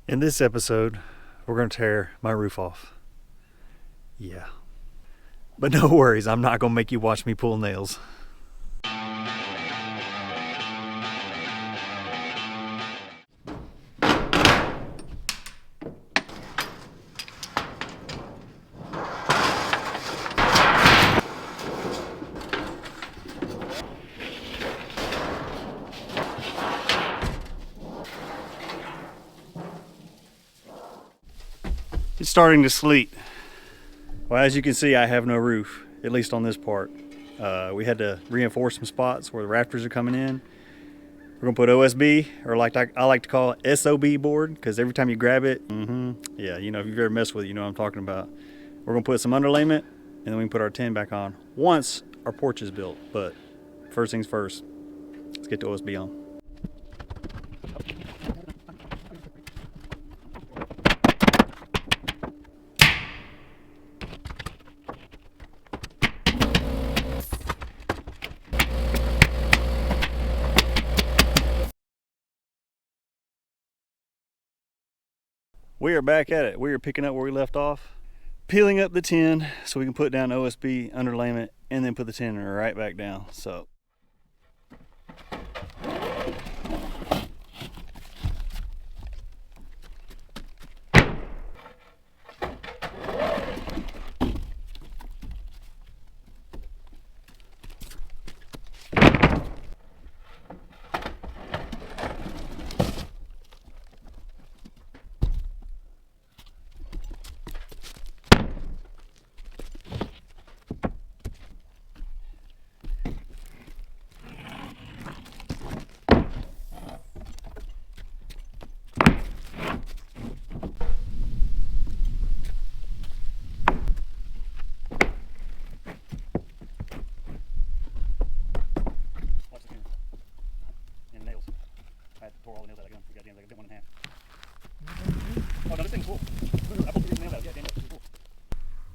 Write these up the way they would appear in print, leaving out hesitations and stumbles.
In this episode, we're going to tear my roof off. Yeah. But no worries, I'm not going to make you watch me pull nails. It's starting to sleet. Well, as you can see, I have no roof, at least on this part. We had to reinforce some spots where the rafters are coming in. We're gonna put OSB, or like I like to call it SOB board, because every time you grab it, yeah, you know, if you've ever messed with it, you know what I'm talking about. We're gonna put some underlayment, and then we can put our tin back on once our porch is built. But first things first, let's get the OSB on. We are back at it. We are picking up where we left off, peeling up the tin so we can put down OSB underlayment and then put the tin right back down. So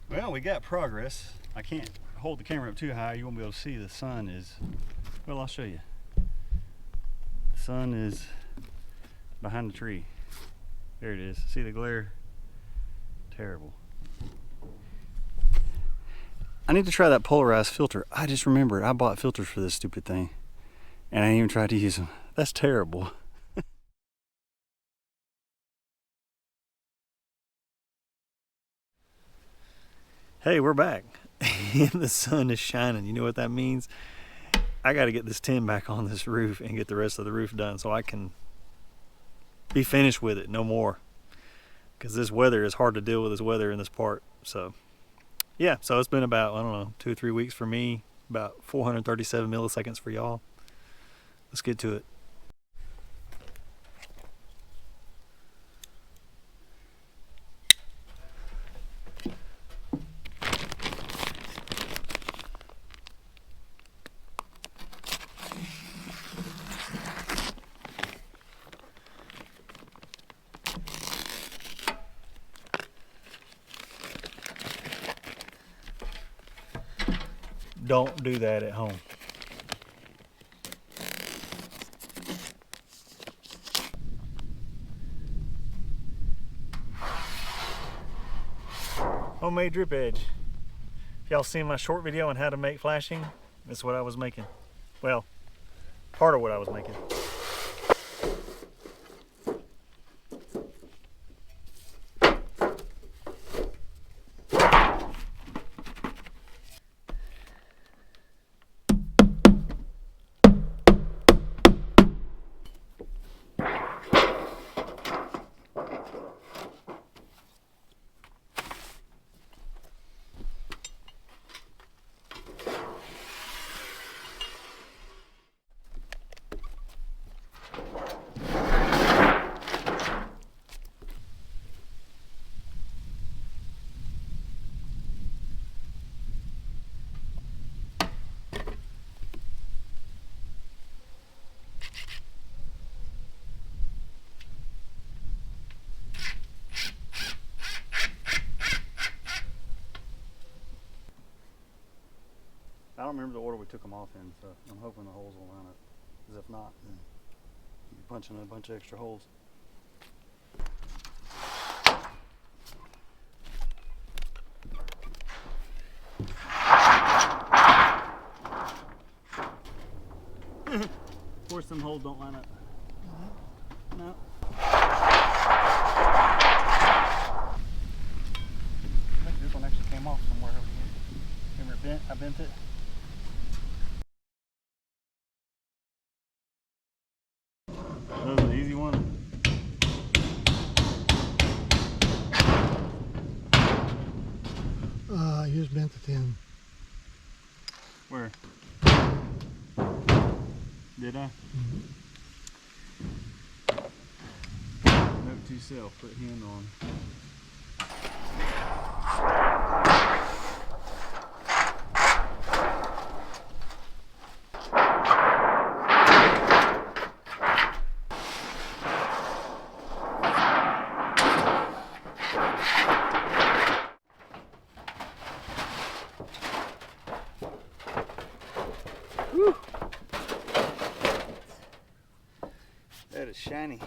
well, we got progress. I can't hold the camera up too high. You won't be able to see. The sun is, well, I'll show you. The sun is behind the tree. There it is. See the glare? Terrible. I need to try that polarized filter. I just remembered I bought filters for this stupid thing, and I didn't even try to use them. That's terrible. Hey, we're back. And the sun is shining. You know what that means? I got to get this tin back on this roof and get the rest of the roof done so I can be finished with it, no more. Because this weather is hard to deal with, this weather in this part. So yeah, so it's been about, I don't know, 2 or 3 weeks for me, about 437 milliseconds for y'all. Let's get to it. Don't do that at home. Homemade drip edge. If y'all seen my short video on how to make flashing, that's what I was making. Well, part of what I was making. I don't remember the order we took them off in, so I'm hoping the holes will line up. Because if not, then you're punching a bunch of extra holes. some holes don't line up. No. I think this one actually came off somewhere over here. Remember it bent? I bent it. That was an easy one. You just bent it in. Where? Did I? Note to self, put hand on. Whew. That is shiny.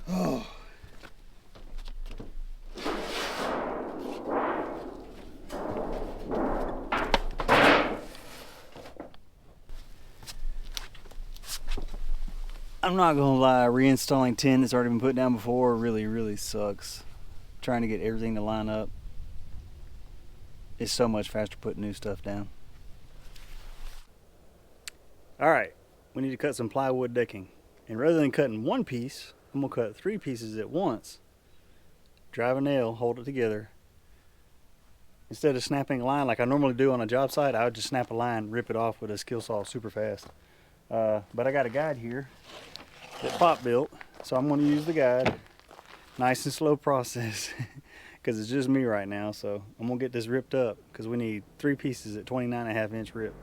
Oh. I'm not gonna lie, reinstalling tin that's already been put down before really sucks. Trying to get everything to line up. It's so much faster putting new stuff down. Alright, we need to cut some plywood decking. And rather than cutting one piece, I'm gonna cut 3 pieces at once. Drive a nail, hold it together. Instead of snapping a line like I normally do on a job site, I would just snap a line, rip it off with a skill saw super fast. But I got a guide here that Pop built, so I'm gonna use the guide. Nice and slow process, because it's just me right now, so I'm gonna get this ripped up, because we need 3 pieces at 29.5-inch rip.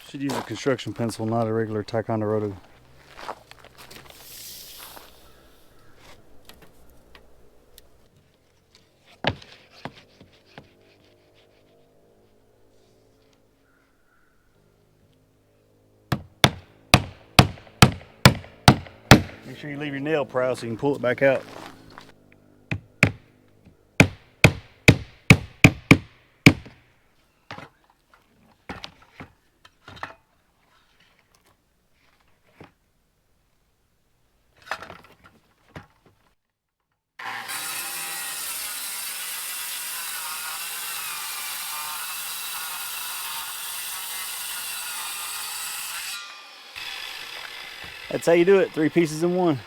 Should use a construction pencil, not a regular Ticonderoga. Make sure you leave your nail proud so you can pull it back out. That's how you do it, 3 pieces in one.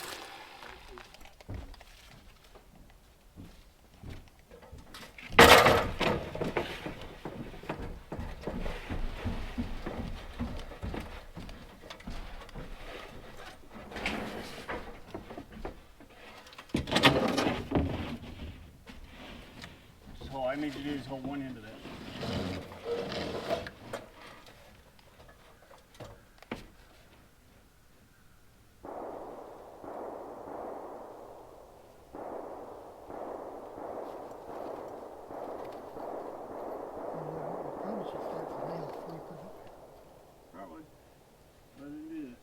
All I need to do is hold one end of that. Probably. But it is.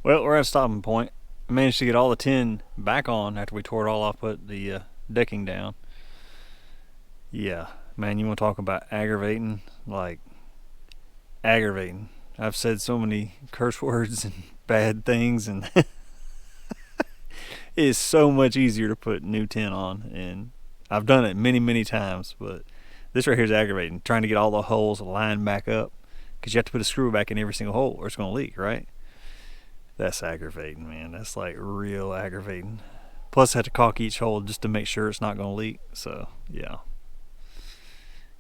Well, we're at a stopping point. I managed to get all the tin back on after we tore it all off, put the decking down. Yeah, man, you want to talk about aggravating? Like, aggravating. I've said so many curse words and bad things, and it is so much easier to put new tin on. And I've done it many, many times, but this right here is aggravating. Trying to get all the holes lined back up, because you have to put a screw back in every single hole or it's going to leak, right? That's aggravating, man. That's like real aggravating. Plus, I have to caulk each hole just to make sure it's not going to leak. So, yeah.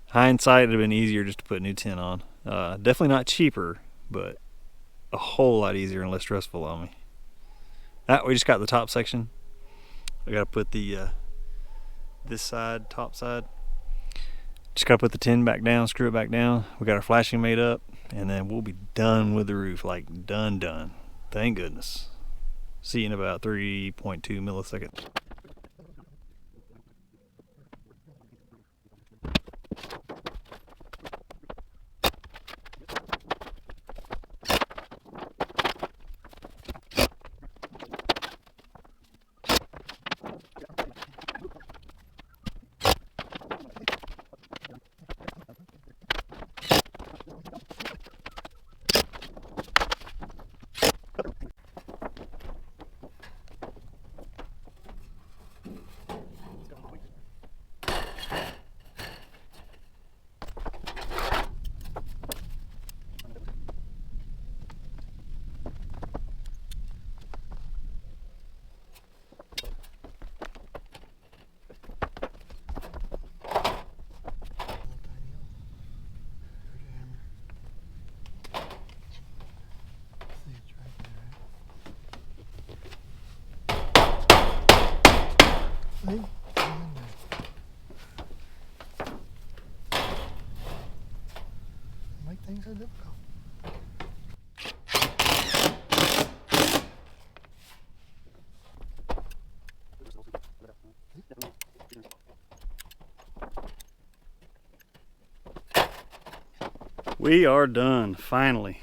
Hindsight, it'd have been easier just to put new tin on. Definitely not cheaper, but a whole lot easier and less stressful on me. We just got the top section. We got to put the this side, top side. Just got to put the tin back down, screw it back down. We got our flashing made up, and then we'll be done with the roof. Like, done. Thank goodness. See you in about 3.2 milliseconds. Make things so difficult. We are done, finally.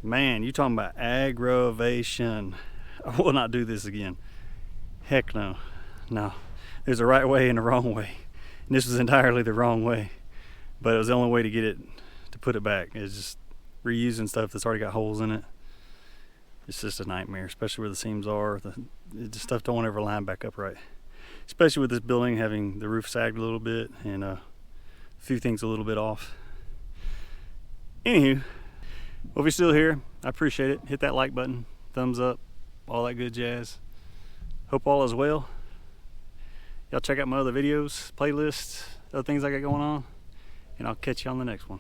Man, you talking about aggravation. I will not do this again. Heck no. No. There's a right way and a wrong way. And this was entirely the wrong way. But it was the only way to get it, to put it back. It's just reusing stuff that's already got holes in it. It's just a nightmare, especially where the seams are. The stuff don't ever line back up right. Especially with this building having the roof sagged a little bit and a few things a little bit off. Anywho, well, if you're still here, I appreciate it. Hit that like button, thumbs up, all that good jazz. Hope all is well. Y'all check out my other videos, playlists, other things I got going on. and I'll catch you on the next one.